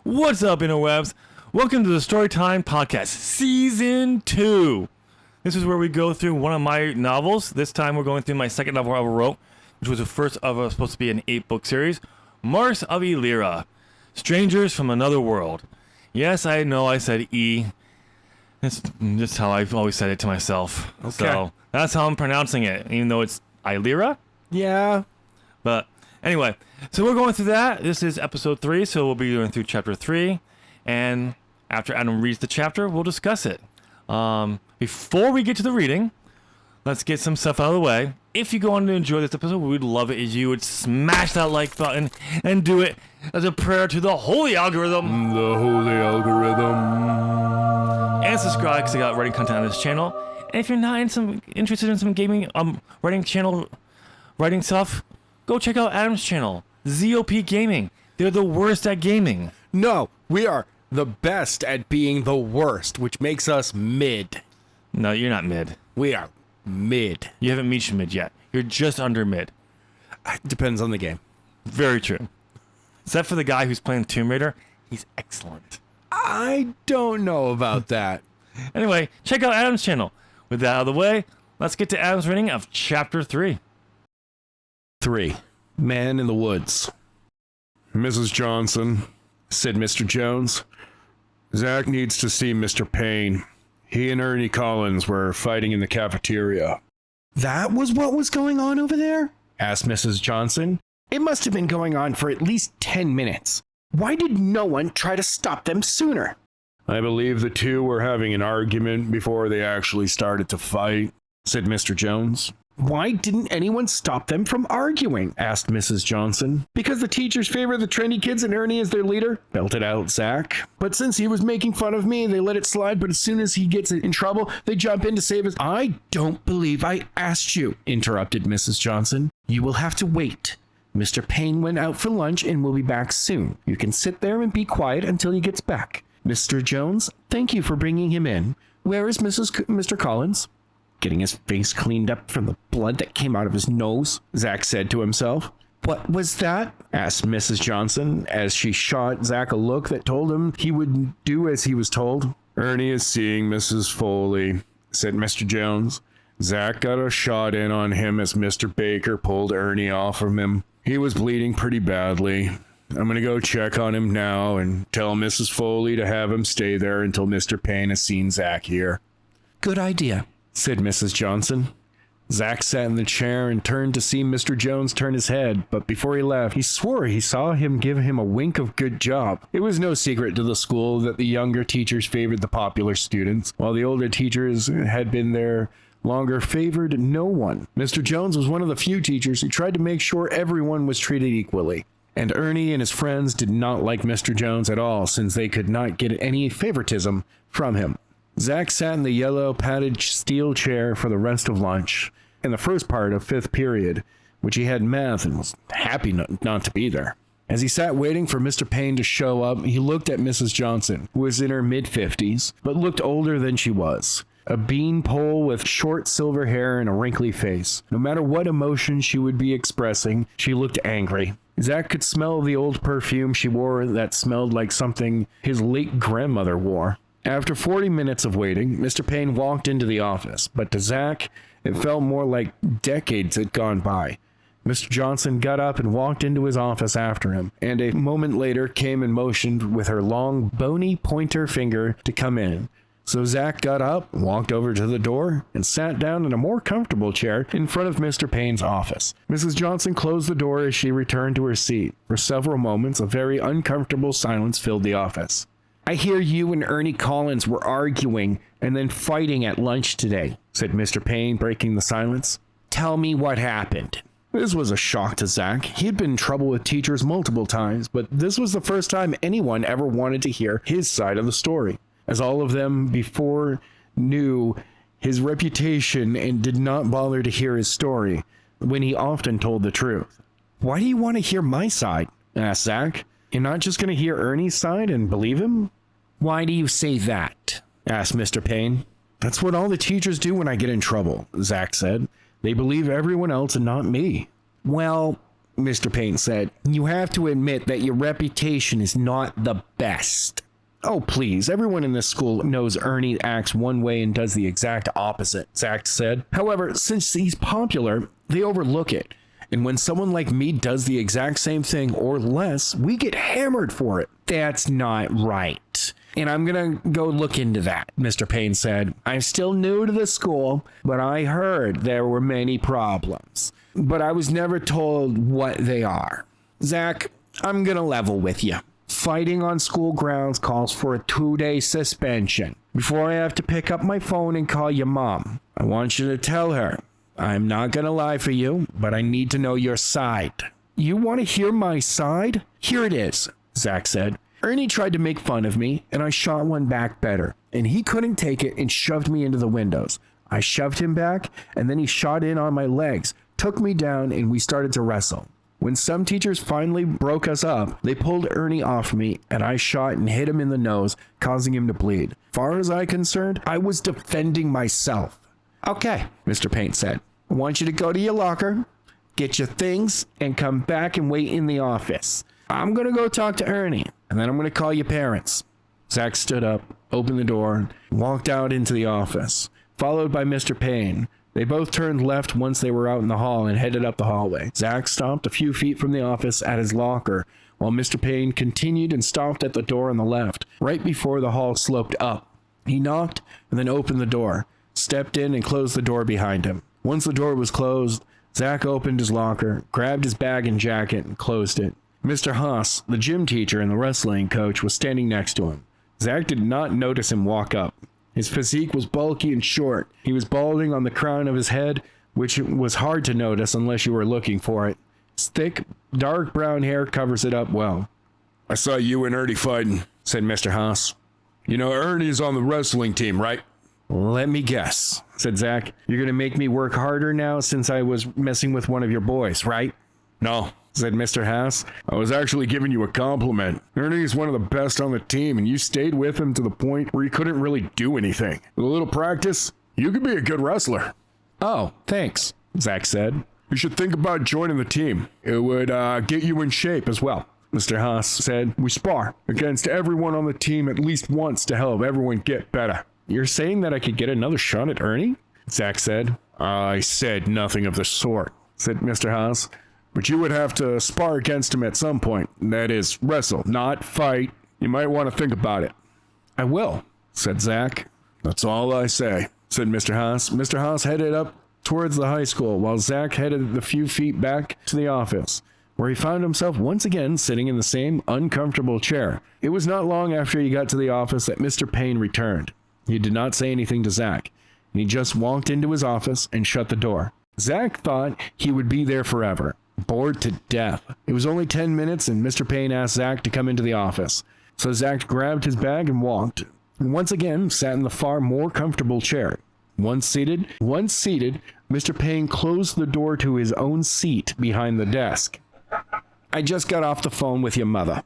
What's up, interwebs? Welcome to the Storytime Podcast, Season 2. This is where we go through one of my novels. This time we're going through my second novel I ever wrote, which was the first of supposed to be an 8-book series, Mars of Eilira, Strangers from Another World. Yes, I know I said E. That's just how I've always said it to myself. Okay. So that's how I'm pronouncing it, even though it's Eilira. Yeah. But anyway, so we're going through that. This is episode 3, so we'll be going through chapter 3. And after Adam reads the chapter, we'll discuss it. Before we get to the reading, let's get some stuff out of the way. If you go on to enjoy this episode, we'd love it if you would smash that like button and do it as a prayer to the holy algorithm. The holy algorithm. And subscribe because I got writing content on this channel. And if you're not interested in some gaming, writing stuff, go check out Adam's channel, ZOP Gaming. They're the worst at gaming. No, we are the best at being the worst, which makes us mid. No, you're not mid. We are mid. You haven't reached mid yet. You're just under mid. Depends on the game. Very true. Except for the guy who's playing Tomb Raider, he's excellent. I don't know about that. Anyway, check out Adam's channel. With that out of the way, let's get to Adam's reading of Chapter 3. 3. Man in the Woods. Mrs. Johnson, said Mr. Jones, Zach needs to see Mr. Payne. He and Ernie Collins were fighting in the cafeteria. That was what was going on over there? Asked Mrs. Johnson. It must have been going on for at least 10 minutes. Why did no one try to stop them sooner? I believe the two were having an argument before they actually started to fight, said Mr. Jones. Why didn't anyone stop them from arguing? Asked Mrs. Johnson. Because the teachers favor the trendy kids and Ernie as their leader, belted out Zach. But since he was making fun of me, they let it slide, but as soon as he gets in trouble, they jump in to save us. I don't believe I asked you, interrupted Mrs. Johnson. You will have to wait. Mr. Payne went out for lunch and will be back soon. You can sit there and be quiet until he gets back. Mr. Jones, thank you for bringing him in. Where is Mr. Collins? Getting his face cleaned up from the blood that came out of his nose, Zach said to himself. What was that? Asked Mrs. Johnson as she shot Zach a look that told him he would do as he was told. Ernie is seeing Mrs. Foley, said Mr. Jones. Zach got a shot in on him as Mr. Baker pulled Ernie off of him. He was bleeding pretty badly. I'm going to go check on him now and tell Mrs. Foley to have him stay there until Mr. Payne has seen Zach here. Good idea, said Mrs. Johnson. Zach sat in the chair and turned to see Mr. Jones turn his head, but before he left, he swore he saw him give him a wink of good job. It was no secret to the school that the younger teachers favored the popular students, while the older teachers had been there longer favored no one. Mr. Jones was one of the few teachers who tried to make sure everyone was treated equally. And Ernie and his friends did not like Mr. Jones at all, since they could not get any favoritism from him. Zach sat in the yellow padded steel chair for the rest of lunch, in the first part of 5th period, which he had math and was happy not to be there. As he sat waiting for Mr. Payne to show up, he looked at Mrs. Johnson, who was in her mid-50s, but looked older than she was. A beanpole with short silver hair and a wrinkly face. No matter what emotion she would be expressing, she looked angry. Zach could smell the old perfume she wore that smelled like something his late grandmother wore. After 40 minutes of waiting, Mr. Payne walked into the office, but to Zach, it felt more like decades had gone by. Mr. Johnson got up and walked into his office after him, and a moment later came and motioned with her long, bony pointer finger to come in. So Zach got up, walked over to the door, and sat down in a more comfortable chair in front of Mr. Payne's office. Mrs. Johnson closed the door as she returned to her seat. For several moments, a very uncomfortable silence filled the office. I hear you and Ernie Collins were arguing and then fighting at lunch today, said Mr. Payne, breaking the silence. Tell me what happened. This was a shock to Zach. He had been in trouble with teachers multiple times, but this was the first time anyone ever wanted to hear his side of the story, as all of them before knew his reputation and did not bother to hear his story, when he often told the truth. Why do you want to hear my side? Asked Zach. You're not just going to hear Ernie's side and believe him? Why do you say that? Asked Mr. Payne. That's what all the teachers do when I get in trouble, Zach said. They believe everyone else and not me. Well, Mr. Payne said. You have to admit that your reputation is not the best. Oh, please. Everyone in this school knows Ernie acts one way and does the exact opposite, Zach said. However, since he's popular, they overlook it. And when someone like me does the exact same thing or less, we get hammered for it. That's not right. And I'm going to go look into that, Mr. Payne said. I'm still new to the school, but I heard there were many problems. But I was never told what they are. Zach, I'm going to level with you. Fighting on school grounds calls for a 2-day suspension. Before I have to pick up my phone and call your mom, I want you to tell her, I'm not going to lie for you, but I need to know your side. You want to hear my side? Here it is, Zach said. Ernie tried to make fun of me, and I shot one back better, and he couldn't take it and shoved me into the windows. I shoved him back, and then he shot in on my legs, took me down, and we started to wrestle. When some teachers finally broke us up, they pulled Ernie off me, and I shot and hit him in the nose, causing him to bleed. Far as I'm concerned, I was defending myself. Okay, Mr. Payne said. I want you to go to your locker, get your things, and come back and wait in the office. I'm going to go talk to Ernie, and then I'm going to call your parents. Zach stood up, opened the door, and walked out into the office, followed by Mr. Payne. They both turned left once they were out in the hall and headed up the hallway. Zach stopped a few feet from the office at his locker, while Mr. Payne continued and stopped at the door on the left, right before the hall sloped up. He knocked and then opened the door, stepped in and closed the door behind him. Once the door was closed, Zach opened his locker, grabbed his bag and jacket, and closed it. Mr. Haas, the gym teacher and the wrestling coach, was standing next to him. Zach did not notice him walk up. His physique was bulky and short. He was balding on the crown of his head, which was hard to notice unless you were looking for it. His thick, dark brown hair covers it up well. I saw you and Ernie fighting, said Mr. Haas. You know, Ernie's on the wrestling team, right? Let me guess, said Zach. You're going to make me work harder now since I was messing with one of your boys, right? No, said Mr. Haas. I was actually giving you a compliment. Ernie's one of the best on the team, and you stayed with him to the point where he couldn't really do anything. With a little practice, you could be a good wrestler. Oh, thanks, Zach said. You should think about joining the team. It would get you in shape as well. Mr. Haas said, We spar against everyone on the team at least once to help everyone get better. You're saying that I could get another shot at Ernie? Zach said. I said nothing of the sort, said Mr. Haas. But you would have to spar against him at some point. That is, wrestle, not fight. You might want to think about it. I will, said Zach. That's all I say, said Mr. Haas. Mr. Haas headed up towards the high school, while Zach headed the few feet back to the office, where he found himself once again sitting in the same uncomfortable chair. It was not long after he got to the office that Mr. Payne returned. He did not say anything to Zach, and he just walked into his office and shut the door. Zach thought he would be there forever. Bored to death. It was only 10 minutes and Mr. Payne asked Zach to come into the office. So Zach grabbed his bag and walked, and once again sat in the far more comfortable chair. Once seated, Mr. Payne closed the door to his own seat behind the desk. I just got off the phone with your mother,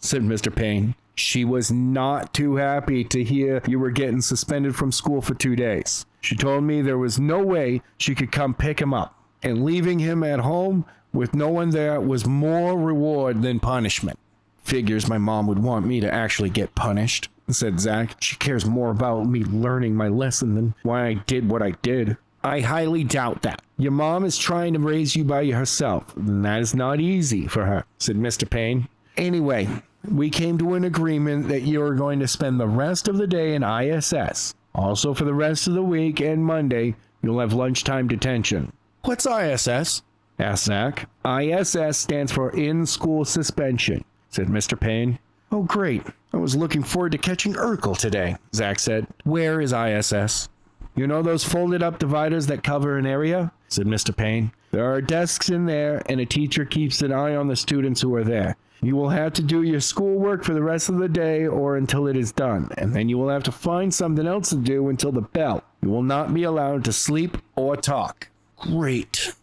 said Mr. Payne. She was not too happy to hear you were getting suspended from school for 2 days. She told me there was no way she could come pick him up, and leaving him at home with no one there was more reward than punishment. Figures my mom would want me to actually get punished, said Zach. She cares more about me learning my lesson than why I did what I did. I highly doubt that. Your mom is trying to raise you by herself, and that is not easy for her, said Mr. Payne. Anyway, we came to an agreement that you are going to spend the rest of the day in ISS. Also, for the rest of the week and Monday, you'll have lunchtime detention. What's ISS? Asked Zach. ISS stands for In-School Suspension, said Mr. Payne. Oh, great. I was looking forward to catching Urkel today, Zach said. Where is ISS? You know those folded up dividers that cover an area? Said Mr. Payne. There are desks in there, and a teacher keeps an eye on the students who are there. You will have to do your schoolwork for the rest of the day or until it is done, and then you will have to find something else to do until the bell. You will not be allowed to sleep or talk. Great.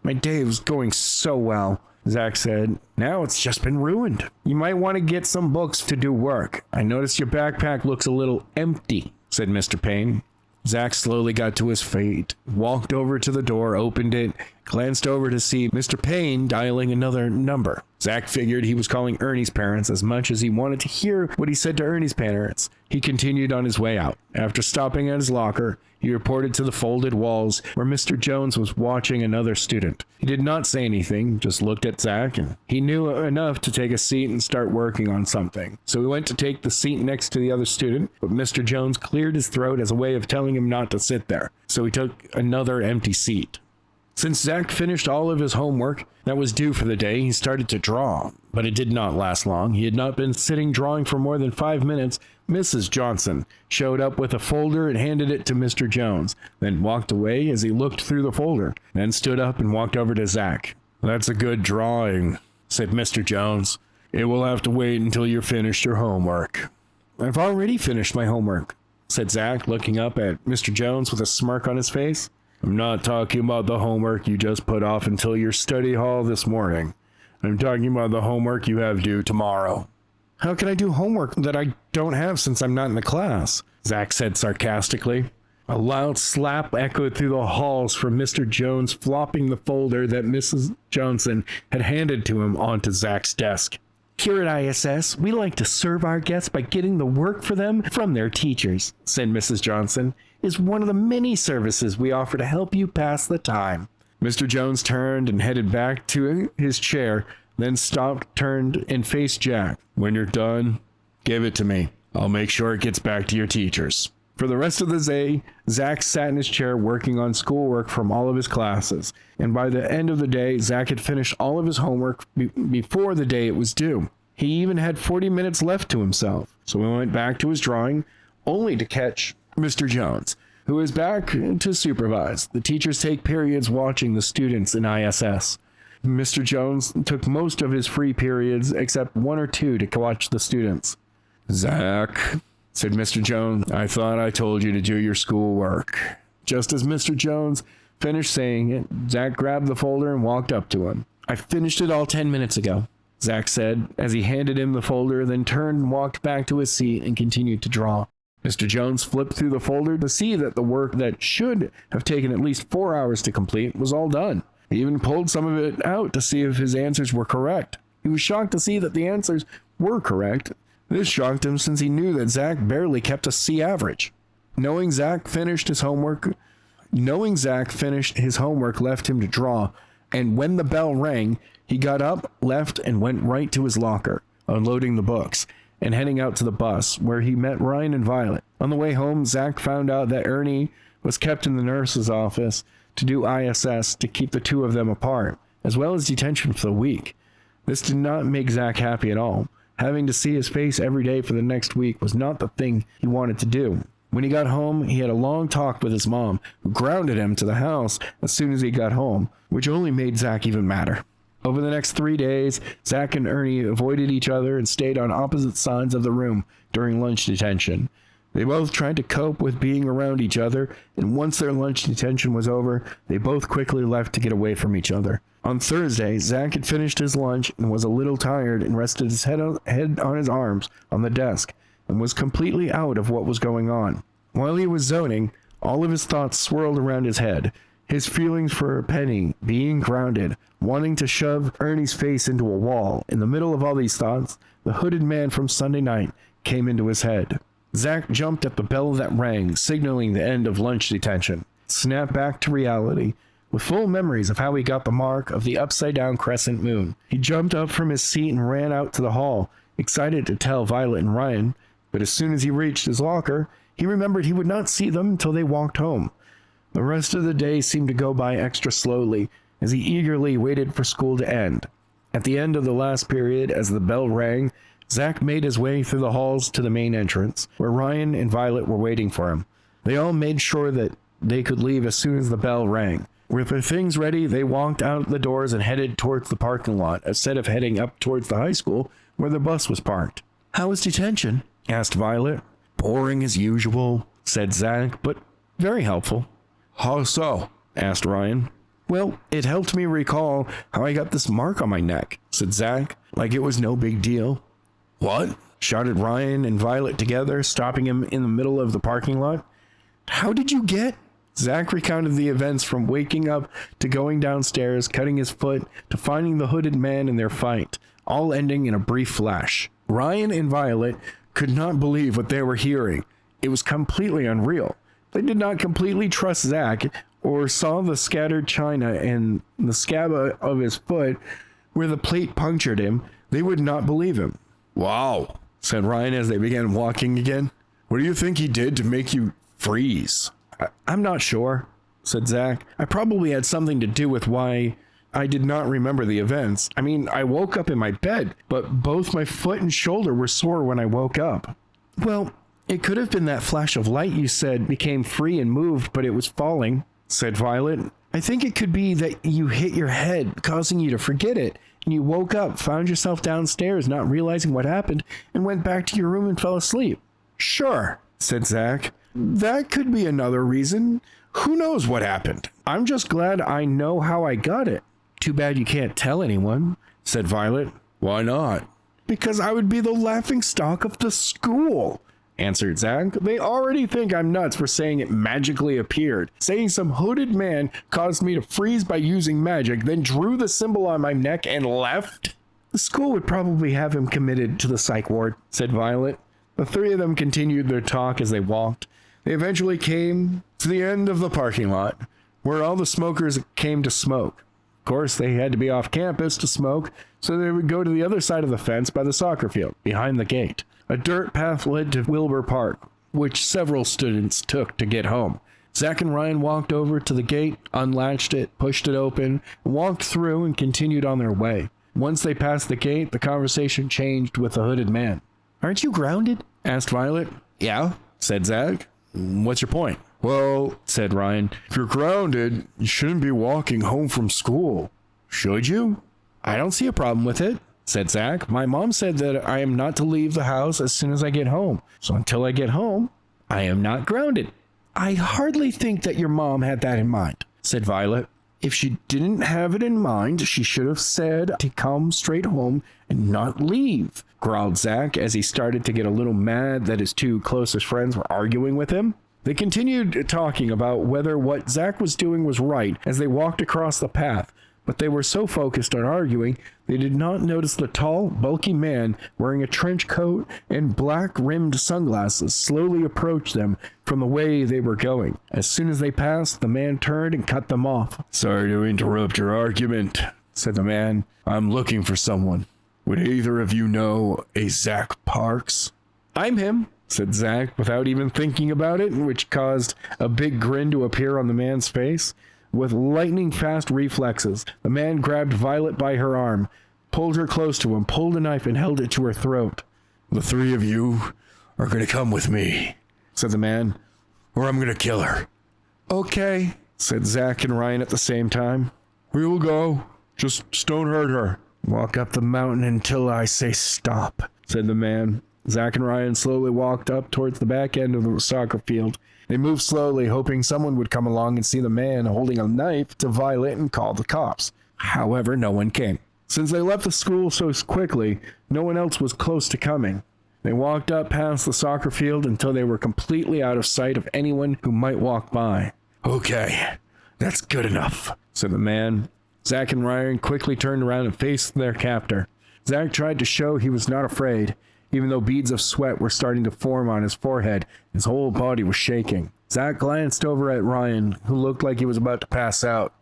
My day was going so well, Zach said. Now it's just been ruined. You might want to get some books to do work. I noticed your backpack looks a little empty, said Mr. Payne. Zach slowly got to his feet, walked over to the door, opened it, glanced over to see Mr. Payne dialing another number. Zach figured he was calling Ernie's parents as much as he wanted to hear what he said to Ernie's parents. He continued on his way out. After stopping at his locker, he reported to the folded walls where Mr. Jones was watching another student. He did not say anything, just looked at Zach, and he knew enough to take a seat and start working on something. So he went to take the seat next to the other student, but Mr. Jones cleared his throat as a way of telling him not to sit there. So he took another empty seat. Since Zach finished all of his homework that was due for the day, he started to draw, but it did not last long. He had not been sitting drawing for more than 5 minutes. Mrs. Johnson showed up with a folder and handed it to Mr. Jones, then walked away as he looked through the folder, then stood up and walked over to Zach. "That's a good drawing," said Mr. Jones. "It will have to wait until you're finished your homework." "I've already finished my homework," said Zach, looking up at Mr. Jones with a smirk on his face. "I'm not talking about the homework you just put off until your study hall this morning. I'm talking about the homework you have due tomorrow." "How can I do homework that I don't have since I'm not in the class?" Zach said sarcastically. A loud slap echoed through the halls from Mr. Jones, flopping the folder that Mrs. Johnson had handed to him onto Zach's desk. "Here at ISS, we like to serve our guests by getting the work for them from their teachers," said Mrs. Johnson. "Is one of the many services we offer to help you pass the time." Mr. Jones turned and headed back to his chair, then stopped, turned, and faced Jack. "When you're done, give it to me. I'll make sure it gets back to your teachers." For the rest of the day, Zach sat in his chair working on schoolwork from all of his classes, and by the end of the day, Zach had finished all of his homework before the day it was due. He even had 40 minutes left to himself, so he went back to his drawing, only to catch Mr. Jones, who was back to supervise. The teachers take periods watching the students in ISS. Mr. Jones took most of his free periods except 1 or 2 to watch the students. "Zach," said Mr. Jones, "I thought I told you to do your schoolwork." Just as Mr. Jones finished saying it, Zach grabbed the folder and walked up to him. "I finished it all 10 minutes ago," Zach said as he handed him the folder, then turned and walked back to his seat and continued to draw. Mr. Jones flipped through the folder to see that the work that should have taken at least 4 hours to complete was all done. He even pulled some of it out to see if his answers were correct. He was shocked to see that the answers were correct. This shocked him since he knew that Zach barely kept a C average. Knowing Zach finished his homework left him to draw, and when the bell rang, he got up, left, and went right to his locker, unloading the books, and heading out to the bus, where he met Ryan and Violet. On the way home, Zach found out that Ernie was kept in the nurse's office to do ISS to keep the two of them apart, as well as detention for the week. This did not make Zach happy at all. Having to see his face every day for the next week was not the thing he wanted to do. When he got home, he had a long talk with his mom, who grounded him to the house as soon as he got home, which only made Zach even madder. Over the next 3 days, Zach and Ernie avoided each other and stayed on opposite sides of the room during lunch detention. They both tried to cope with being around each other, and once their lunch detention was over, they both quickly left to get away from each other. On Thursday, Zach had finished his lunch and was a little tired and rested his head on his arms on the desk and was completely out of what was going on. While he was zoning, all of his thoughts swirled around his head. His feelings for Penny, being grounded, wanting to shove Ernie's face into a wall. In the middle of all these thoughts, the hooded man from Sunday night came into his head. Zach jumped at the bell that rang, signaling the end of lunch detention. Snapped back to reality, with full memories of how he got the mark of the upside-down crescent moon. He jumped up from his seat and ran out to the hall, excited to tell Violet and Ryan, but as soon as he reached his locker, he remembered he would not see them until they walked home. The rest of the day seemed to go by extra slowly, as he eagerly waited for school to end. At the end of the last period, as the bell rang, Zach made his way through the halls to the main entrance, where Ryan and Violet were waiting for him. They all made sure that they could leave as soon as the bell rang. With their things ready, they walked out the doors and headed towards the parking lot, instead of heading up towards the high school, where their bus was parked. "How was detention?" asked Violet. "Boring as usual," said Zach, "but very helpful." "How so?" asked Ryan. "Well, it helped me recall how I got this mark on my neck," said Zach, like it was no big deal. "What?" shouted Ryan and Violet together, stopping him in the middle of the parking lot. "How did you get?" Zach recounted the events from waking up to going downstairs, cutting his foot, to finding the hooded man in their fight, all ending in a brief flash. Ryan and Violet could not believe what they were hearing. It was completely unreal. They did not completely trust Zach or saw the scattered china and the scab of his foot where the plate punctured him. They would not believe him. Wow, Said Ryan as they began walking again. what do you think he did to make you freeze? I'm not sure, said Zach. I probably had something to do with why I did not remember the events. I mean, I woke up in my bed, but both my foot and shoulder were sore when I woke up. Well, it could have been that flash of light you said became free and moved, but it was falling, said Violet. I think it could be that you hit your head, causing you to forget it, and you woke up, found yourself downstairs, not realizing what happened, and went back to your room and fell asleep. Sure, said Zach. That could be another reason. Who knows what happened? I'm just glad I know how I got it. Too bad you can't tell anyone, said Violet. Why not? Because I would be the laughingstock of the school, answered Zach. They already think I'm nuts for saying it magically appeared. Saying some hooded man caused me to freeze by using magic, then drew the symbol on my neck and left. The school would probably have him committed to the psych ward, said Violet. The three of them continued their talk as they walked. They eventually came to the end of the parking lot, where all the smokers came to smoke. Of course, they had to be off campus to smoke, so they would go to the other side of the fence by the soccer field, behind the gate. A dirt path led to Wilbur Park, which several students took to get home. Zach and Ryan walked over to the gate, unlatched it, pushed it open, walked through, and continued on their way. Once they passed the gate, the conversation changed with the hooded man. Aren't you grounded? Asked Violet. Yeah, said Zach. What's your point? Well, Said Ryan. if you're grounded, you shouldn't be walking home from school. Should you? I don't see a problem with it, said Zach. My mom said that I am not to leave the house as soon as I get home. So until I get home, I am not grounded. I hardly think that your mom had that in mind, said Violet. If she didn't have it in mind, she should have said to come straight home and not leave, growled Zach as he started to get a little mad that his two closest friends were arguing with him. They continued talking about whether what Zach was doing was right as they walked across the path, but they were so focused on arguing, they did not notice the tall, bulky man wearing a trench coat and black-rimmed sunglasses slowly approach them from the way they were going. As soon as they passed, the man turned and cut them off. Sorry to interrupt your argument, Said the man. I'm looking for someone. Would either of you know a Zach Parks? I'm him, said Zach without even thinking about it, which caused a big grin to appear on the man's face. With lightning-fast reflexes, the man grabbed Violet by her arm, pulled her close to him, pulled a knife, and held it to her throat. The three of you are going to come with me, Said the man. or I'm going to kill her. Okay, said Zach and Ryan at the same time. We will go. Just don't hurt her. Walk up the mountain until I say stop, said the man. Zach and Ryan slowly walked up towards the back end of the soccer field. They moved slowly, hoping someone would come along and see the man holding a knife to Violet and call the cops. However, no one came. Since they left the school so quickly, no one else was close to coming. They walked up past the soccer field until they were completely out of sight of anyone who might walk by. Okay, that's good enough, said the man. Zach and Ryan quickly turned around and faced their captor. Zach tried to show he was not afraid. Even though beads of sweat were starting to form on his forehead, his whole body was shaking. Zach glanced over at Ryan, who looked like he was about to pass out.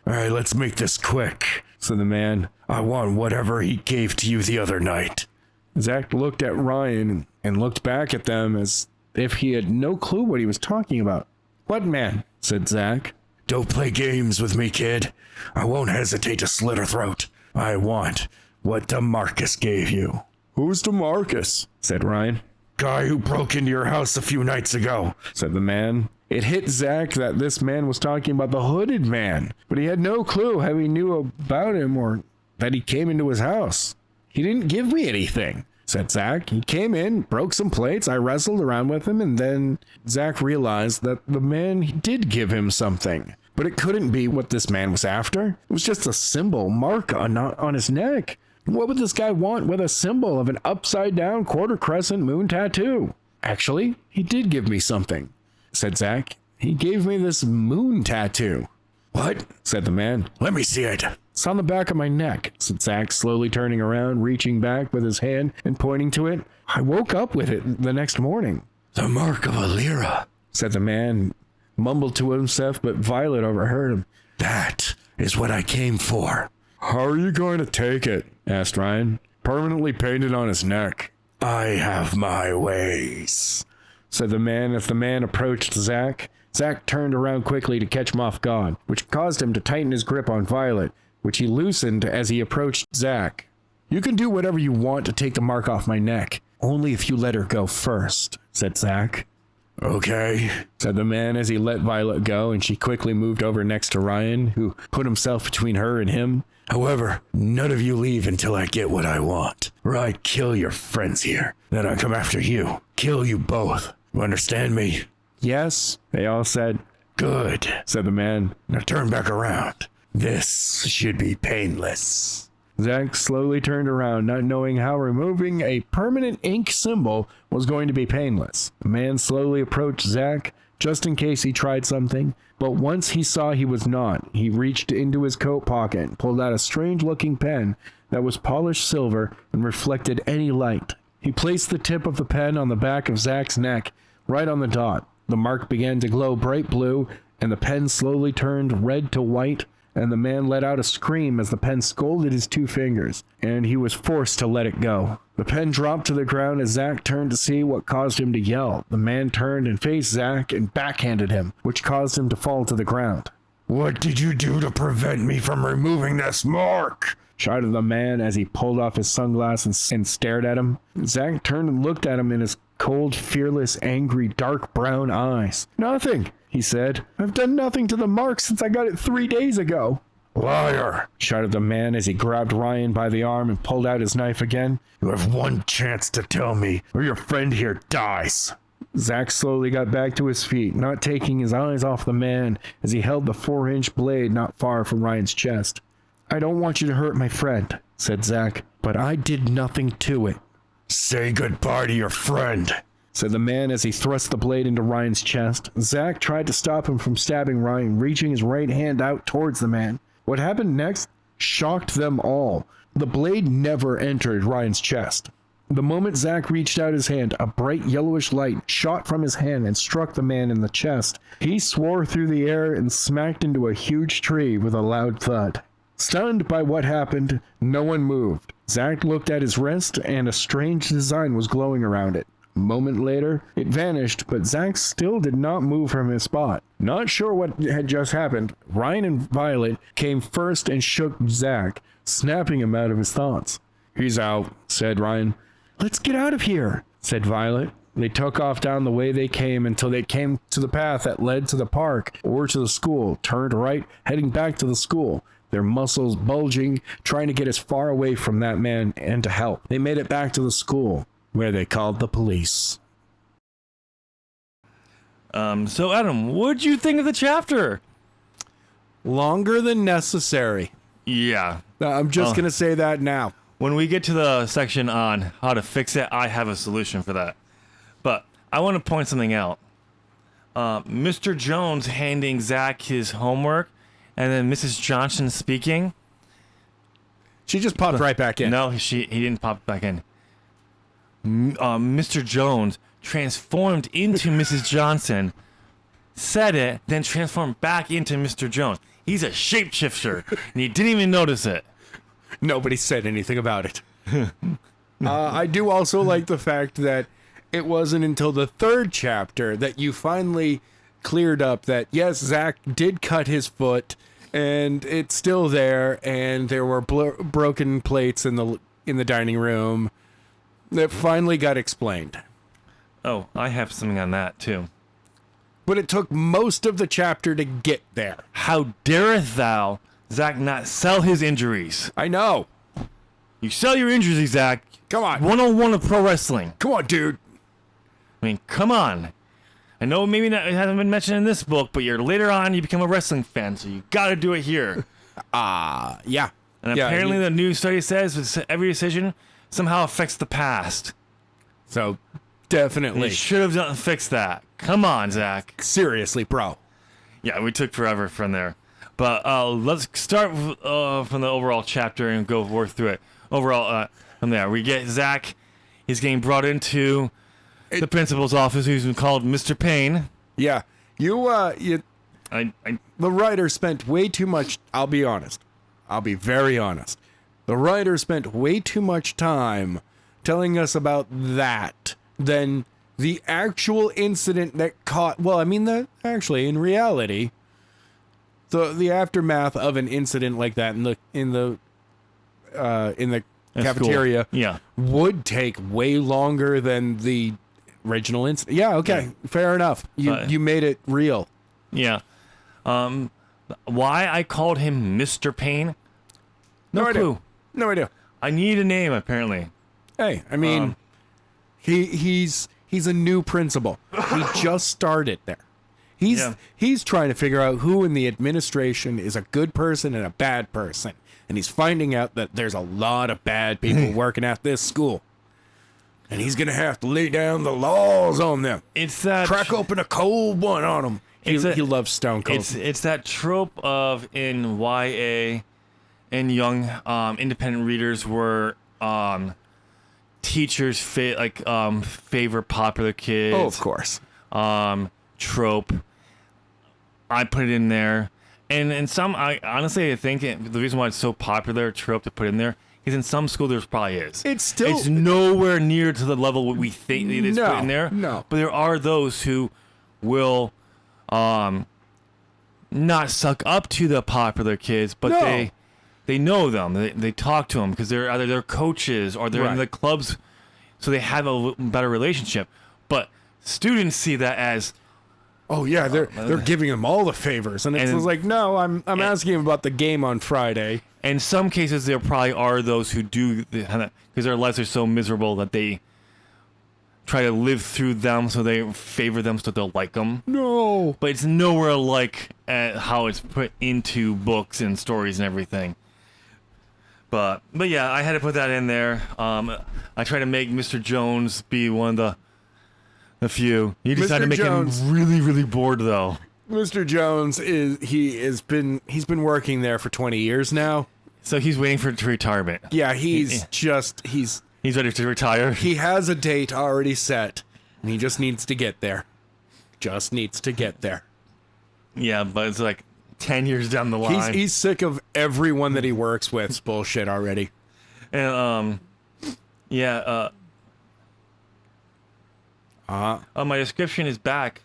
All right, let's make this quick, said the man. I want whatever he gave to you the other night. Zach looked at Ryan and looked back at them as if he had no clue what he was talking about. What man? Said Zach. Don't play games with me, kid. I won't hesitate to slit her throat. I want what DeMarcus gave you. Who's DeMarcus? Said Ryan. Guy who broke into your house a few nights ago, Said the man. It hit Zach that this man was talking about the hooded man, but he had no clue how he knew about him or that he came into his house. He didn't give me anything, said Zach. He came in, broke some plates, I wrestled around with him, and then Zach realized that the man did give him something. But it couldn't be what this man was after. It was just a symbol mark on his neck. What would this guy want with a symbol of an upside-down quarter crescent moon tattoo? Actually, he did give me something, said Zach. He gave me this moon tattoo. What? Said the man. Let me see it. It's on the back of my neck, said Zach, slowly turning around, reaching back with his hand and pointing to it. I woke up with it the next morning. The mark of Eilira, said the man, mumbled to himself, but Violet overheard him. That is what I came for. How are you going to take it? Asked Ryan. Permanently painted on his neck. I have my ways, said the man as the man approached Zach. Zach turned around quickly to catch him off guard, which caused him to tighten his grip on Violet, which he loosened as he approached Zach. You can do whatever you want to take the mark off my neck, only if you let her go first, said Zach. Okay, said the man as he let Violet go, and she quickly moved over next to Ryan, who put himself between her and him. However, none of you leave until I get what I want, or I kill your friends here. Then I come after you, kill you both. You understand me? Yes, they all said. Good, said the man. Now turn back around. This should be painless. Zach slowly turned around, not knowing how removing a permanent ink symbol was going to be painless. The man slowly approached Zach, just in case he tried something, but once he saw he was not, he reached into his coat pocket and pulled out a strange-looking pen that was polished silver and reflected any light. He placed the tip of the pen on the back of Zach's neck, right on the dot. The mark began to glow bright blue, and the pen slowly turned red to white, and the man let out a scream as the pen scolded his two fingers, and he was forced to let it go. The pen dropped to the ground as Zach turned to see what caused him to yell. The man turned and faced Zach and backhanded him, which caused him to fall to the ground. What did you do to prevent me from removing this mark? Shouted the man as he pulled off his sunglasses and stared at him. Zach turned and looked at him in his cold, fearless, angry, dark brown eyes. Nothing, he said. I've done nothing to the mark since I got it 3 days ago. Liar, shouted the man as he grabbed Ryan by the arm and pulled out his knife again. You have one chance to tell me, or your friend here dies. Zach slowly got back to his feet, not taking his eyes off the man as he held the 4-inch blade not far from Ryan's chest. I don't want you to hurt my friend, said Zach, but I did nothing to it. Say goodbye to your friend, said the man as he thrust the blade into Ryan's chest. Zach tried to stop him from stabbing Ryan, reaching his right hand out towards the man. What happened next shocked them all. The blade never entered Ryan's chest. The moment Zach reached out his hand, a bright yellowish light shot from his hand and struck the man in the chest. He swore through the air and smacked into a huge tree with a loud thud. Stunned by what happened, no one moved. Zach looked at his wrist, and a strange design was glowing around it. A moment later, it vanished, but Zach still did not move from his spot. Not sure what had just happened, Ryan and Violet came first and shook Zach, snapping him out of his thoughts. He's out, said Ryan. Let's get out of here, said Violet. They took off down the way they came until they came to the path that led to the park or to the school, turned right, heading back to the school. Their muscles bulging, trying to get as far away from that man and to help. They made it back to the school, where they called the police. So Adam, what'd you think of the chapter? Longer than necessary. Yeah. I'm just going to say that now. When we get to the section on how to fix it, I have a solution for that. But I want to point something out. Mr. Jones handing Zach his homework, and then Mrs. Johnson speaking. She just popped right back in. No, he didn't pop back in. Mr. Jones transformed into Mrs. Johnson, said it, then transformed back into Mr. Jones. He's a shapeshifter, and he didn't even notice it. Nobody said anything about it. I do also like the fact that it wasn't until the 3rd chapter that you finally cleared up that, yes, Zach did cut his foot, and it's still there, and there were broken plates in the dining room. That finally got explained. Oh, I have something on that, too. But it took most of the chapter to get there. How dareth thou, Zach, not sell his injuries? I know. You sell your injuries, Zach. Come on. 101 of pro wrestling. Come on, dude. I mean, come on. I know maybe it hasn't been mentioned in this book, but later on you become a wrestling fan, so you got to do it here. Yeah. And apparently the new study says that every decision somehow affects the past. So Definitely. He should have done fixed that. Come on, Zach. Seriously, bro. Yeah, we took forever from there. But let's start from the overall chapter and go work through it. Overall, from there, we get Zach. He's getting brought into the principal's office, who's been called Mr. Payne. Yeah. The I writer spent way too much. I'll be honest. I'll be very honest. The writer spent way too much time telling us about that than the actual incident that caught. Well, I mean, actually, in reality, the aftermath of an incident like that in the cafeteria would take way longer than the original incident. Yeah, okay, fair enough. You made it real. Yeah. Why I called him Mr. Payne? No clue. Idea. No idea. I need a name, apparently. Hey, I mean, he's a new principal. He just started there. He's trying to figure out who in the administration is a good person and a bad person. And he's finding out that there's a lot of bad people working at this school. And he's going to have to lay down the laws on them. It's that... Crack open a cold one on them. He loves Stone Cold. It's that trope of in YA and young independent readers where teachers favor popular kids. Oh, of course. Trope. I put it in there. And in some, I think the reason why it's so popular trope to put in there is in some school there probably is. It's nowhere near to the level what we think it is put in there. No. But there are those who will not suck up to the popular kids, but they know them. They talk to them because they're either their coaches or they're in the clubs, so they have a better relationship. But students see that as, oh yeah, they're giving them all the favors, and it's like, no, I'm asking him about the game on Friday. In some cases, there probably are those who do, because their lives are so miserable that they try to live through them, so they favor them so they'll like them. No, but it's nowhere like how it's put into books and stories and everything. But yeah, I had to put that in there. I tried to make Mr. Jones be one of the few. You decided to make him really, really bored, though. Mr. Jones he's been working there for 20 years now. So he's waiting for retirement. Yeah, he's ready to retire. He has a date already set, and he just needs to get there. Just needs to get there. Yeah, but it's like 10 years down the line. He's sick of everyone that he works with's bullshit already. And my description is back.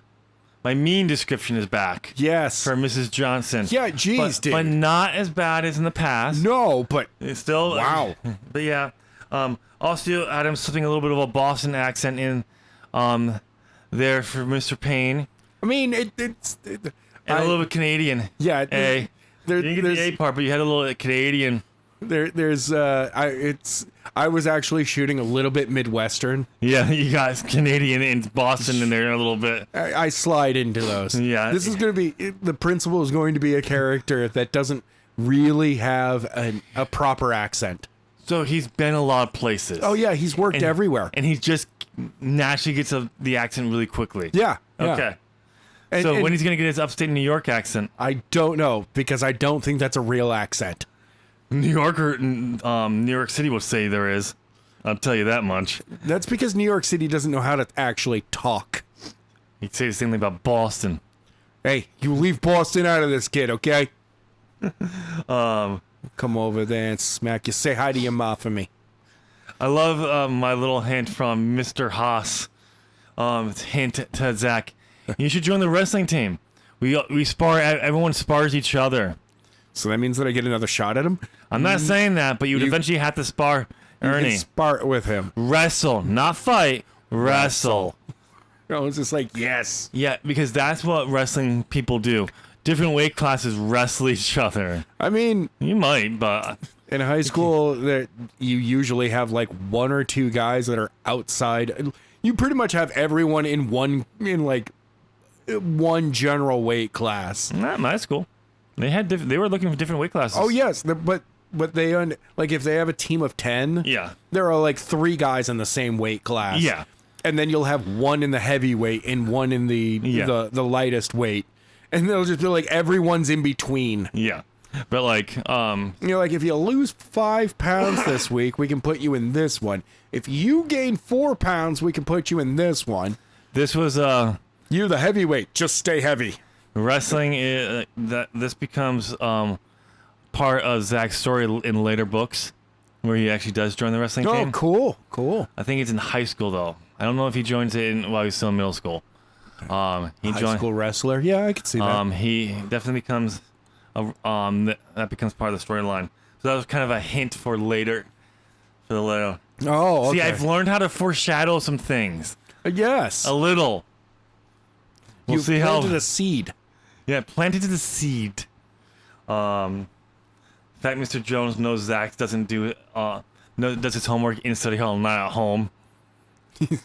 My mean description is back. Yes. For Mrs. Johnson. Yeah, geez, dude. But not as bad as in the past. No, but it's still wow. But yeah. Also, Adam something a little bit of a Boston accent in there for Mr. Payne. I mean, a little bit Canadian. Yeah. You didn't get the A part, but you had a little Canadian. I was actually shooting a little bit Midwestern. Yeah, you guys Canadian and Boston in there a little bit. I slide into those. Yeah. This is going to be, the principal is going to be a character that doesn't really have a proper accent. So he's been a lot of places. Oh yeah, he's worked everywhere. And he just naturally gets the accent really quickly. Yeah. Okay. So when he's going to get his upstate New York accent? I don't know, because I don't think that's a real accent. New York City will say there is. I'll tell you that much. That's because New York City doesn't know how to actually talk. He'd say the same thing about Boston. Hey, you leave Boston out of this, kid, okay? Come over there and smack you. Say hi to your mom for me. I love my little hint from Mr. Haas. Hint to Zach. You should join the wrestling team. We spar. Everyone spars each other. So that means that I get another shot at him? I'm not saying that, but you would eventually have to spar Ernie. You can spar with him. Wrestle, not fight. Wrestle. No, it's just like, yes. Yeah, because that's what wrestling people do. Different weight classes wrestle each other. I mean, you might, but in high school, that you usually have like one or two guys that are outside. You pretty much have everyone in one general weight class. Not my school. They were looking for different weight classes. Oh yes, but if they have a team of 10, yeah, there are like 3 guys in the same weight class. Yeah, and then you'll have one in the heavyweight and one in the lightest weight, and they'll just be like everyone's in between. Yeah. But like, You're like, if you lose 5 pounds this week, we can put you in this one. If you gain 4 pounds, we can put you in this one. this was You, the heavyweight, just stay heavy. wrestling. That this becomes part of Zach's story in later books, where he actually does join the wrestling Oh, team. cool. I think it's in high school though. I don't know if he joins it while he's still in middle school. High school wrestler. Yeah, I could see that. He definitely becomes that becomes part of the storyline. So that was kind of a hint for later. For the later. Oh, okay. See, I've learned how to foreshadow some things Yes. a little. We'll You see how. planted a seed. Yeah, planted the seed. In fact, Mr. Jones knows Zach doesn't does his homework in study hall, not at home.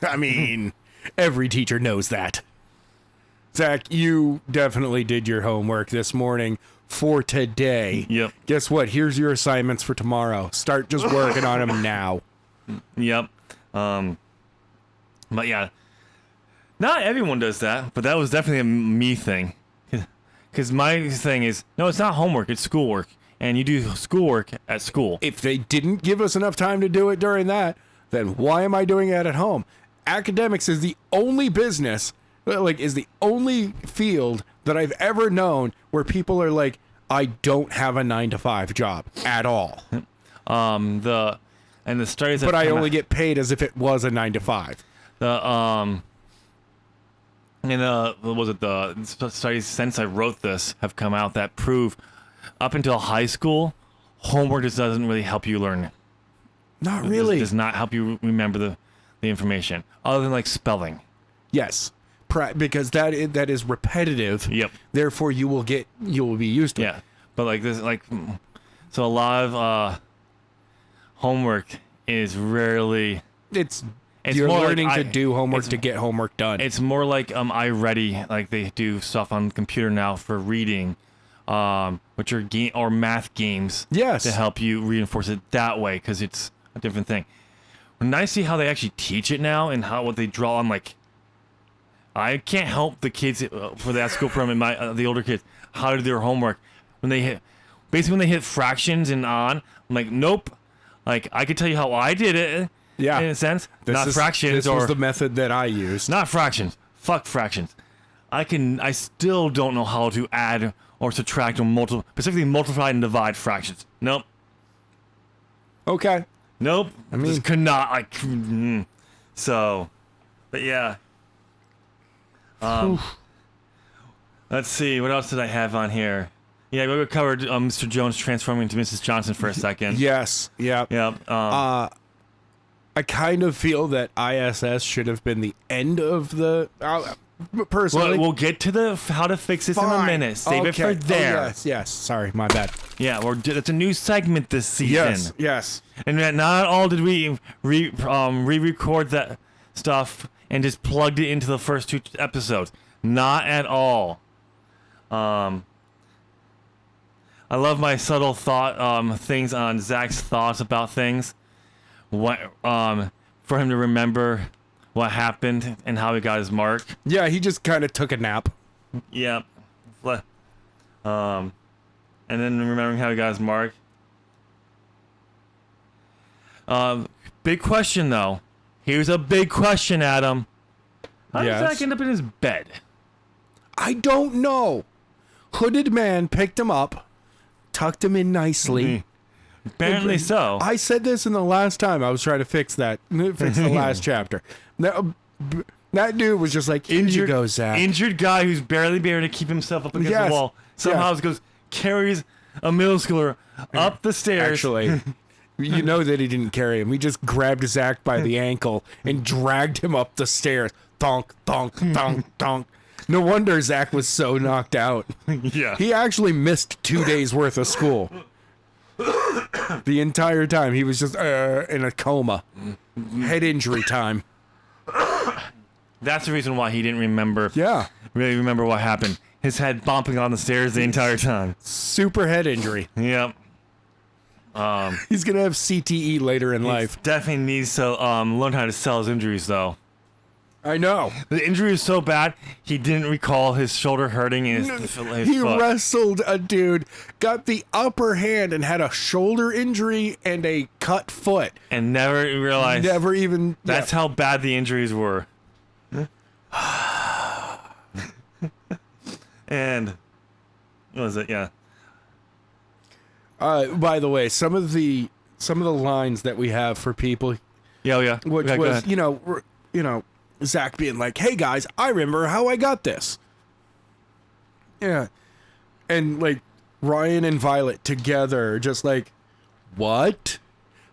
I mean, every teacher knows that. Zach, you definitely did your homework this morning for today. Yep. Guess what? Here's your assignments for tomorrow. Start just working on them now. Yep. But yeah, not everyone does that, but that was definitely a me thing. Because my thing is, no, it's not homework, it's schoolwork. And you do schoolwork at school. If they didn't give us enough time to do it during that, then why am I doing it at home? Academics is the only business, is the only field that I've ever known where people are like, I don't have a 9-to-5 job at all. The studies that But I come only out- get paid as if it was a 9-to-5. The studies since I wrote this have come out that prove up until high school, homework just doesn't really help you learn. Not It really. does not help you remember the information, other than like spelling. Yes. Because that is repetitive. Yep. Therefore, you will be used to it. Yeah, but like this, so a lot of homework is rarely. It's It's you're more like learning to I- do homework it's- to get homework done. It's more like iReady, like they do stuff on the computer now for reading, which are or math games. Yes. To help you reinforce it that way, because it's a different thing. When I see how they actually teach it now and what they draw on, like, I can't help the kids for that school program and the older kids how to do their homework when they hit fractions and on. I'm like, nope. Like I could tell you how I did it. Yeah. In a sense, not fractions This or was the method that I used. not fractions. Fuck fractions. I still don't know how to add or subtract or specifically multiply and divide fractions. Nope. Okay. Nope. I mean- just could not. So, but yeah. Let's see. What else did I have on here? Yeah, we covered Mr. Jones transforming into Mrs. Johnson for a second. Yes. Yeah. Yep. I kind of feel that ISS should have been the end of the. Personally, we'll get to how to fix this in a fine. minute. Save it Okay. for there. Oh, yes. Yes. Sorry, my bad. Yeah, that's a new segment this season. Yes. Yes. And that not all did we re-record that stuff and just plugged it into the first 2 episodes. Not at all. I love my subtle thought things on Zach's thoughts about things. What for him to remember what happened and how he got his mark. Yeah, he just kind of took a nap. Yep. And then remembering how he got his mark. Big question though. Here's a big question, Adam. How Yes. did Zach end up in his bed? I don't know. Hooded man picked him up, tucked him in nicely. Apparently so. I said this in the last time I was trying to fix the last chapter. That dude was just like, here you go, Zach. Injured guy who's barely able to keep himself up against Yes. the wall. Somehow carries a middle schooler up the stairs. Actually, you know that he didn't carry him. He just grabbed Zach by the ankle and dragged him up the stairs. Thonk, thonk, thonk, thonk. No wonder Zach was so knocked out. Yeah. He actually missed 2 days worth of school. The entire time he was just in a coma. Head injury time. That's the reason why he didn't Yeah. really remember what happened. His head bumping on the stairs the entire time. Super head injury. Yep. He's going to have CTE later in life. Definitely needs to learn how to sell his injuries, though. I know. The injury was so bad, he didn't recall his shoulder hurting and his He foot. wrestled a dude, got the upper hand, and had a shoulder injury and a cut foot. And never realized. Never even. That's how bad the injuries were. And what was it? Yeah. By the way, some of the lines that we have for people, Yeah. which Okay, go was ahead. Zach being like, "Hey guys, I remember how I got this." Yeah, and like Ryan and Violet together, just like, "What?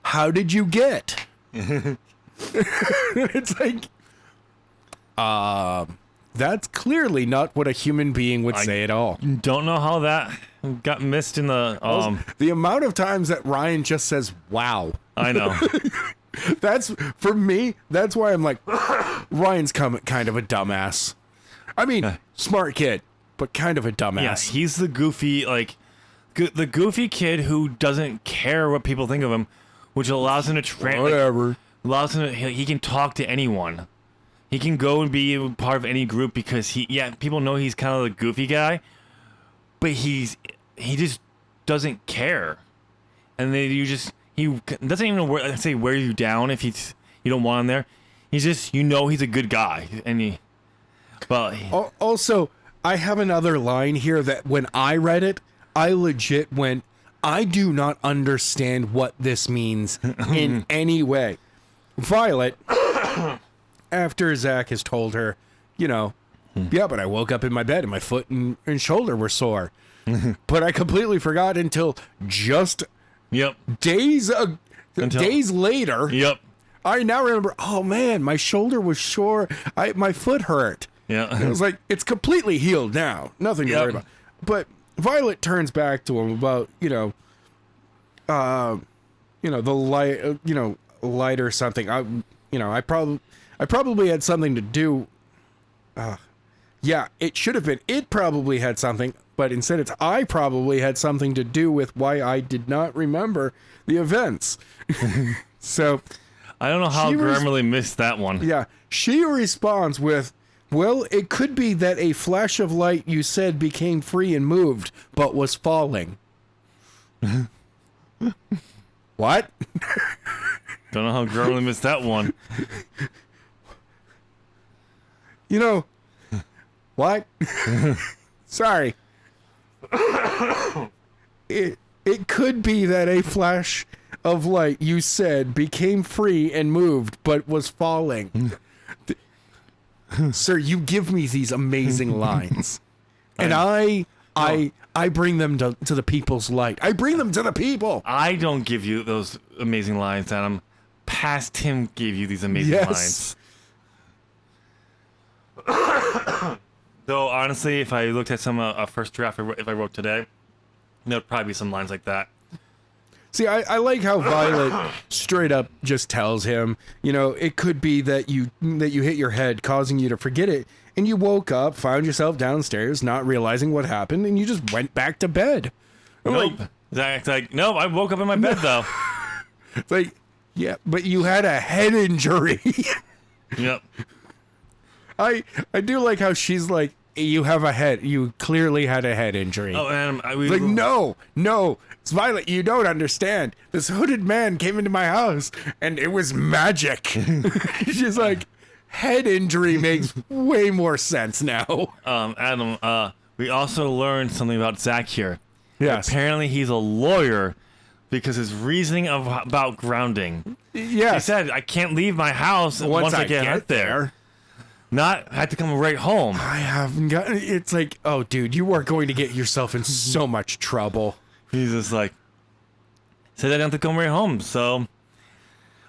How did you get?" It's like, that's clearly not what a human being would say at all. Don't know how that got missed in the. The amount of times that Ryan just says, "Wow." I know. That's for me. That's why I'm like, Ryan's kind of a dumbass. I mean, smart kid, but kind of a dumbass. Yeah, he's the goofy, the goofy kid who doesn't care what people think of him, which allows him to Whatever. allows him to, he can talk to anyone. He can go and be a part of any group because people know he's kind of the goofy guy, but he just doesn't care, and then he doesn't even wear you down if you don't want him there. He's just he's a good guy, and Also, I have another line here that when I read it, I legit went, I do not understand what this means in any way. Violet, after Zach has told her, yeah, but I woke up in my bed and my foot and shoulder were sore. But I completely forgot until just days later. Yep. I now remember, oh man, my shoulder was sore. My foot hurt. Yeah. It was like, it's completely healed now. Nothing to worry about. But Violet turns back to him about, the light, light or something. I probably had something to do. Yeah, it should have been. It probably had something, but instead it's I probably had something to do with why I did not remember the events. So I don't know how Grammarly missed that one. yeah, she responds with, well, it could be that a flash of light you said became free and moved, but was falling. What? Don't know how Grammarly missed that one. What? Sorry. It could be that a flash of light you said became free and moved, but was falling. Sir, you give me these amazing lines, and I bring them to the people's light. I bring them to the people. I don't give you those amazing lines, Adam. Past him gave you these amazing lines. Though honestly, if I looked at some first draft, if I wrote today, there'd probably be some lines like that. See, I like how Violet straight up just tells him, it could be that you hit your head, causing you to forget it, and you woke up, found yourself downstairs, not realizing what happened, and you just went back to bed. Nope. Zach's like, no, I woke up in my bed though. Like, yeah, but you had a head injury. Yep. I do like how she's like, you clearly had a head injury. Oh, Adam, Like, no, it's Violet, you don't understand. This hooded man came into my house, and it was magic. She's like, head injury makes way more sense now. Adam, we also learned something about Zach here. Yes. Apparently he's a lawyer because his reasoning about grounding. Yes. He said, I can't leave my house once I get hurt there. I had to come right home. I haven't gotten. It's like, oh, dude, you are going to get yourself in so much trouble. He's just like, said I have to come right home. So,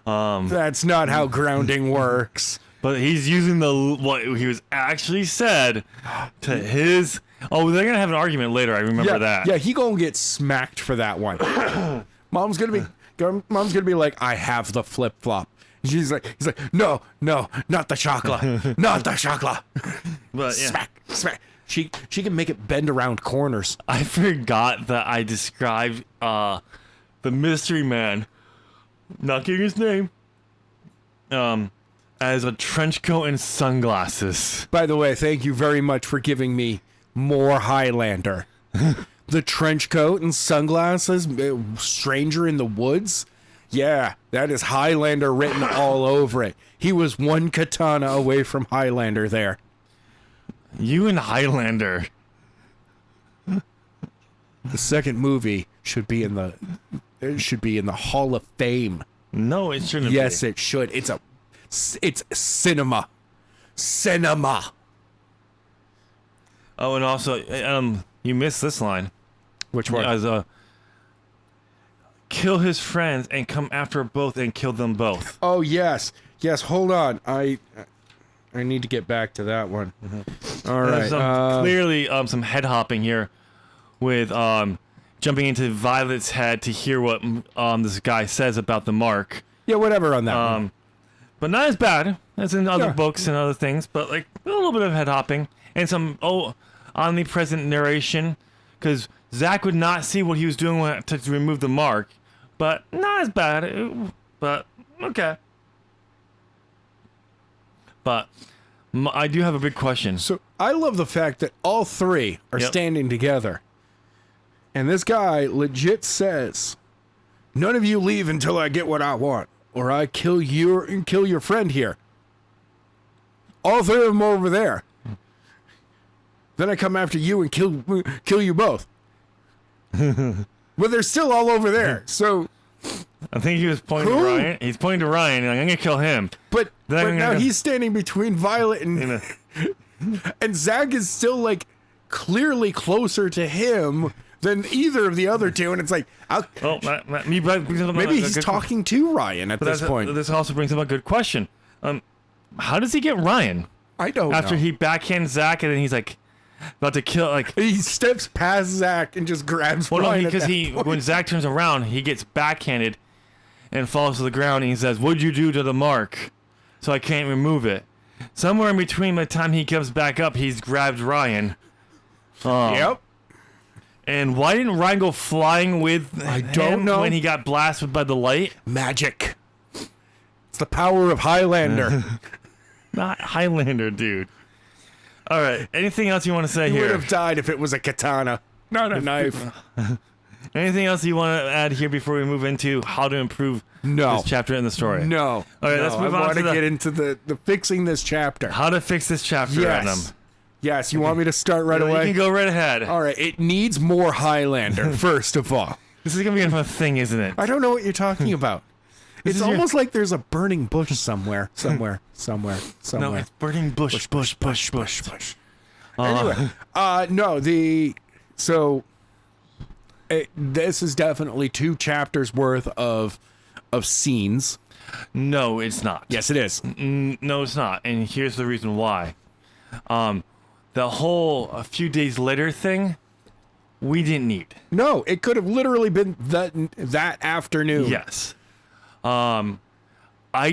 that's not how grounding works. But he's using what he was actually said to his. Oh, they're gonna have an argument later. I remember that. Yeah, he gonna get smacked for that one. Mom's gonna be like, I have the flip flop. He's like, no, not the chocolate, not the chocolate. But yeah. Smack. She can make it bend around corners. I forgot that I described the mystery man, not getting his name, as a trench coat and sunglasses. By the way, thank you very much for giving me more Highlander. The trench coat and sunglasses, stranger in the woods. Yeah, that is Highlander written all over it. He was one katana away from Highlander there. You and Highlander. The second movie should be in the Hall of Fame. No, it shouldn't be. Yes, it should. It's cinema. Cinema. Oh, and also, you missed this line. Which one? As kill his friends and come after both and kill them both. Oh, yes. Yes, hold on. I need to get back to that one. All right. There's clearly some head hopping here with jumping into Violet's head to hear what this guy says about the mark. Yeah, whatever on that one. But not as bad as in other books and other things, but like a little bit of head hopping and some omnipresent narration, because Zach would not see what he was doing to remove the mark, but not as bad. But okay. But I do have a big question. So I love the fact that all three are standing together. And this guy legit says, none of you leave until I get what I want, or I kill your friend here. All three of them are over there. Then I come after you and kill you both. But they're still all over there. So I think he was pointing to Ryan. He's pointing to Ryan, and I'm gonna kill him. But now he's standing between Violet and and Zach is still like clearly closer to him than either of the other two, and it's like, maybe he's talking to Ryan at this point. This also brings up a good question. How does he get Ryan? I don't know. After he backhands Zach, and then he's like about to kill, like he steps past Zach and just grabs Ryan. Because when Zach turns around, he gets backhanded and falls to the ground, and he says, "What'd you do to the mark? So I can't remove it." Somewhere in between, by the time he comes back up, he's grabbed Ryan. Yep. And why didn't Ryan go flying with him when he got blasted by the light? Magic. It's the power of Highlander. Not Highlander, dude. All right. Anything else you want to say He here? would have died if it was a katana, not a knife. Anything else you want to add here before we move into how to improve this chapter in the story? No. All right, let's move on I want to to get into the fixing this chapter. How to fix this chapter, Yes. Adam. Yes, you want me to start right away? You can go right ahead. All right, it needs more Highlander, first of all. This is going to be a thing, isn't it? I don't know what you're talking about. It's almost like there's a burning bush somewhere. No, it's burning bush. Anyway, this is definitely 2 chapters worth of scenes. No, it's not. Yes, it is. No, it's not. And here's the reason why. The whole a few days later thing, we didn't need. No, it could have literally been that afternoon. Yes. I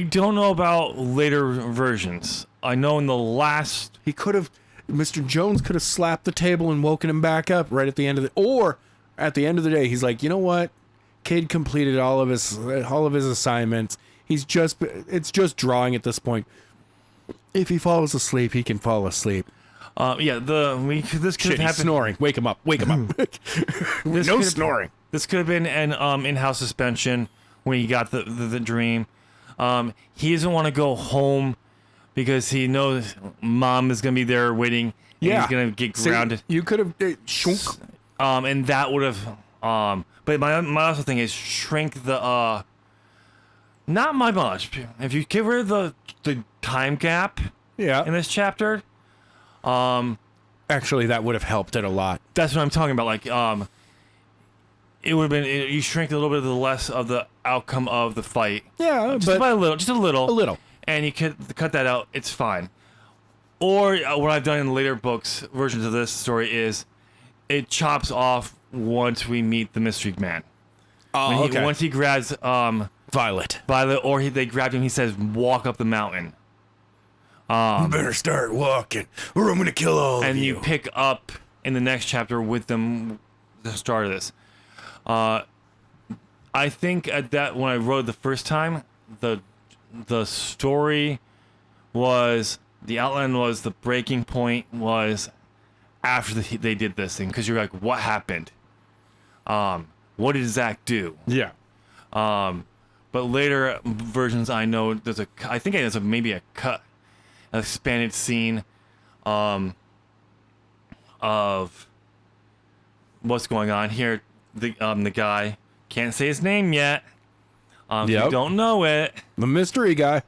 don't know about later versions. I know in the last... Mr. Jones could have slapped the table and woken him back up right at the end of or at the end of the day, he's like, you know what? Kid completed all of his assignments. It's just drawing at this point. If he falls asleep, he can fall asleep. This could have happened. Snoring. Wake him up. No snoring. This could have been an in-house suspension when he got the dream. He doesn't want to go home because he knows mom is going to be there waiting. And he's going to get grounded. You could have and that would have but my also thing is shrink the not my much. If you get rid of the time gap in this chapter, actually that would have helped it a lot. That's what I'm talking about. Like it would have been you shrink a little bit of the less of the outcome of the fight. Yeah, just by a little. A little. And you could cut that out. It's fine. Or what I've done in the later books versions of this story is it chops off once we meet the mystery man. Oh, okay. Once he grabs Violet, or they grabbed him, he says, "Walk up the mountain." You better start walking, or I'm gonna kill all of you. And you pick up in the next chapter with them. The start of this. I think at that when I wrote it the first time, the story was the outline was the breaking point was after they did this thing, because you're like, what happened? What did Zach do? Yeah. But later versions, I know I think there's maybe an expanded scene, of what's going on here. The guy can't say his name yet. If you don't know it. The mystery guy.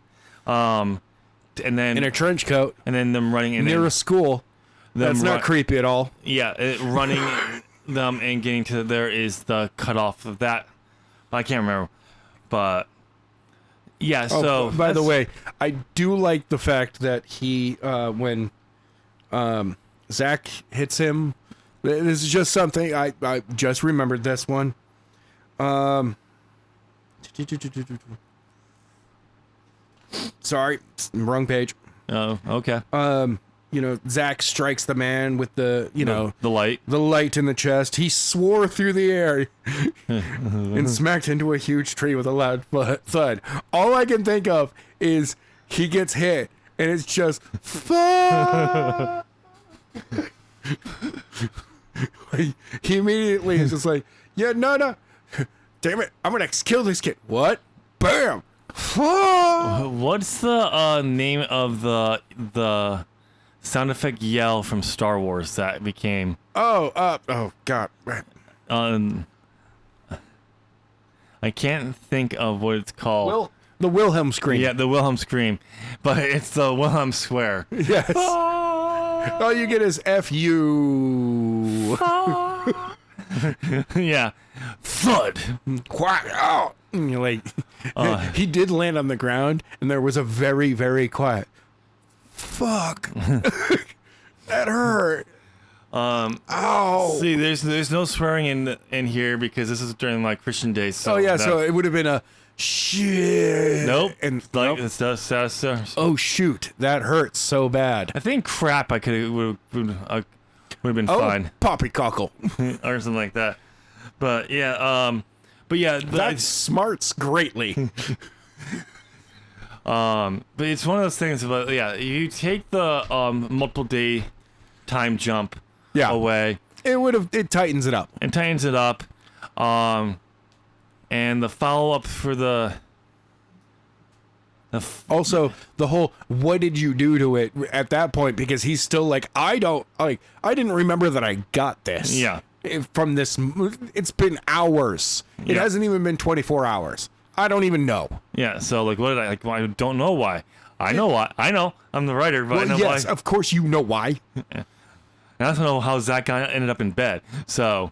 And then In a trench coat. and then them running in Near a school. That's not creepy at all. Yeah, running them and getting to there is the cutoff of that. I can't remember, but yeah. So by the way, I do like the fact that he when Zach hits him. This is just something I just remembered this one. Sorry, wrong page. oh, okay. Zach strikes the man with the light. the light in the chest. He swore through the air and smacked into a huge tree with a loud thud. All I can think of is he gets hit and it's just fuck. He immediately is just like, yeah, no, damn it, I'm gonna kill this kid. What? Bam. Fuck. What's the name of the sound effect yell from Star Wars that became? Oh God. I can't think of what it's called. The Wilhelm scream. Yeah, the Wilhelm scream, but it's the Wilhelm swear. Yes. All you get is F-U. Yeah. Thud. Quack. Oh. And you're like, he did land on the ground, and there was a very, very quiet. Fuck. That hurt. Ow. See, there's no swearing in here because this is during like Christian days. So So it would have been a shit. Nope. And Like nope. it's Oh shoot, that hurts so bad. I think crap. I could would have been fine Poppycockle. or something like that. But yeah, That smarts greatly. but it's one of those things. But yeah, you take the multiple day time jump away. It tightens it up. And tightens it up. And the follow up for the Also, the whole what did you do to it at that point, because he's still like, I didn't remember that I got this. Yeah. From this, it's been hours. It hasn't even been 24 hours. I don't even know. Yeah, so like, what did I like? Well, I don't know why. I know why. I know. I'm the writer, but I know yes, why. of course you know why. And I don't know how Zach ended up in bed. So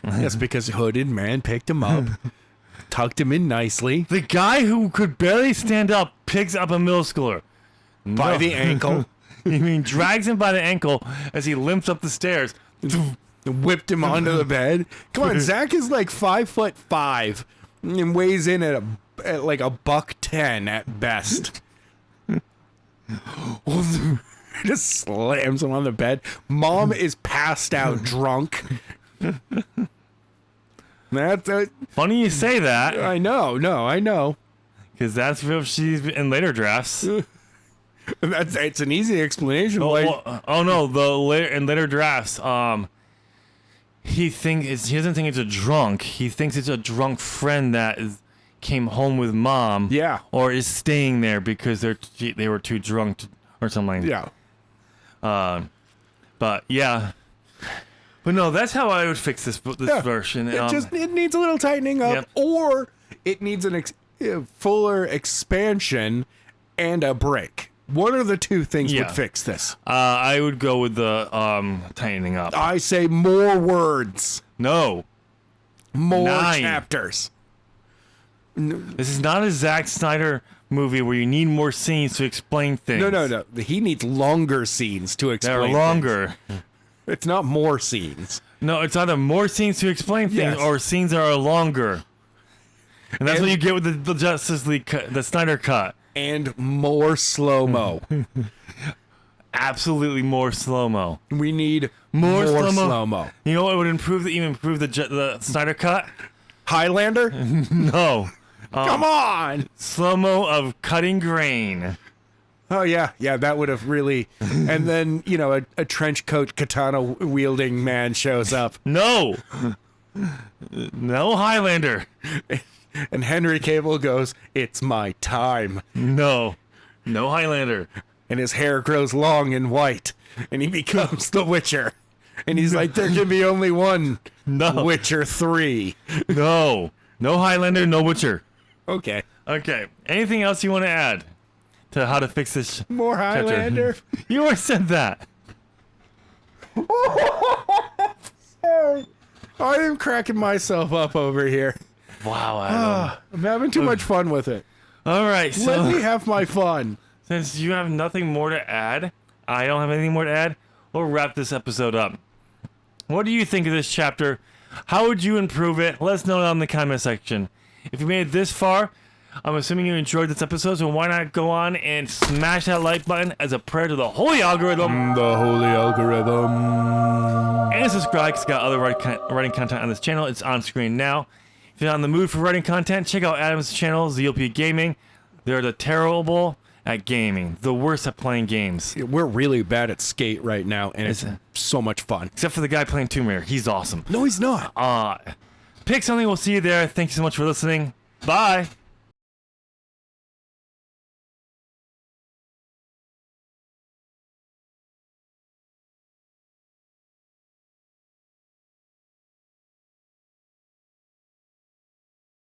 That's because Hooded Man picked him up, tucked him in nicely the guy who could barely stand up picks up a middle schooler by the ankle, You mean drags him by the ankle as he limps up the stairs. whipped him onto the bed. Come on, Zach is like 5'5" and weighs in at like $110 at best. Just slams him on the bed. Mom is passed out drunk. That's Funny you say that, I know. because that's what she's in later drafts. It's an easy explanation. No, in later drafts, he doesn't think it's a drunk. He thinks it's a drunk friend that came home with mom. Yeah. Or is staying there because they were too drunk or something. Yeah. But yeah. But no, that's how I would fix this version. It needs a little tightening up, Yep. or it needs a fuller expansion and a break. One of the two things would fix this. I would go with the tightening up. I say more words, No. more 9. chapters. This is not a Zack Snyder movie where you need more scenes to explain things. No. He needs longer scenes to explain. They're longer. things. It's not more scenes. No, it's either more scenes to explain things Yes. or scenes that are longer. And that's what you get with the Justice League cut, the Snyder cut. And more slow-mo. Absolutely more slow-mo. We need More more slow-mo. slow-mo. You know what would even improve the Snyder cut? Highlander? No. Come on! Slow-mo of cutting grain. Oh, yeah, that would have really... And then, a trench coat katana-wielding man shows up. No! No Highlander. And Henry Cable goes, "It's my time." No. No Highlander. And his hair grows long and white. And he becomes the Witcher. And he's like, there can be only one Witcher 3. No. No Highlander, no Witcher. Okay. Okay. Anything else you want to add to how to fix this? More Highlander? You already said that. Sorry. I am cracking myself up over here. Wow, Adam. I'm having too much fun with it. All right, so Let me have my fun. since you have nothing more to add, I don't have anything more to add, we'll wrap this episode up. What do you think of this chapter? How would you improve it? Let us know down in the comment section. If you made it this far, I'm assuming you enjoyed this episode, so why not go on and smash that like button as a prayer to the holy algorithm. The holy algorithm. And subscribe, because it's got other writing content on this channel. It's on screen now. If you're not in the mood for writing content, check out Adam's channel, ZOP Gaming. They're the terrible at gaming, the worst at playing games. We're really bad at skate right now, and it's so much fun. Except for the guy playing Tomb Raider. He's awesome. No, he's not. Pick something. We'll see you there. Thank you so much for listening. Bye.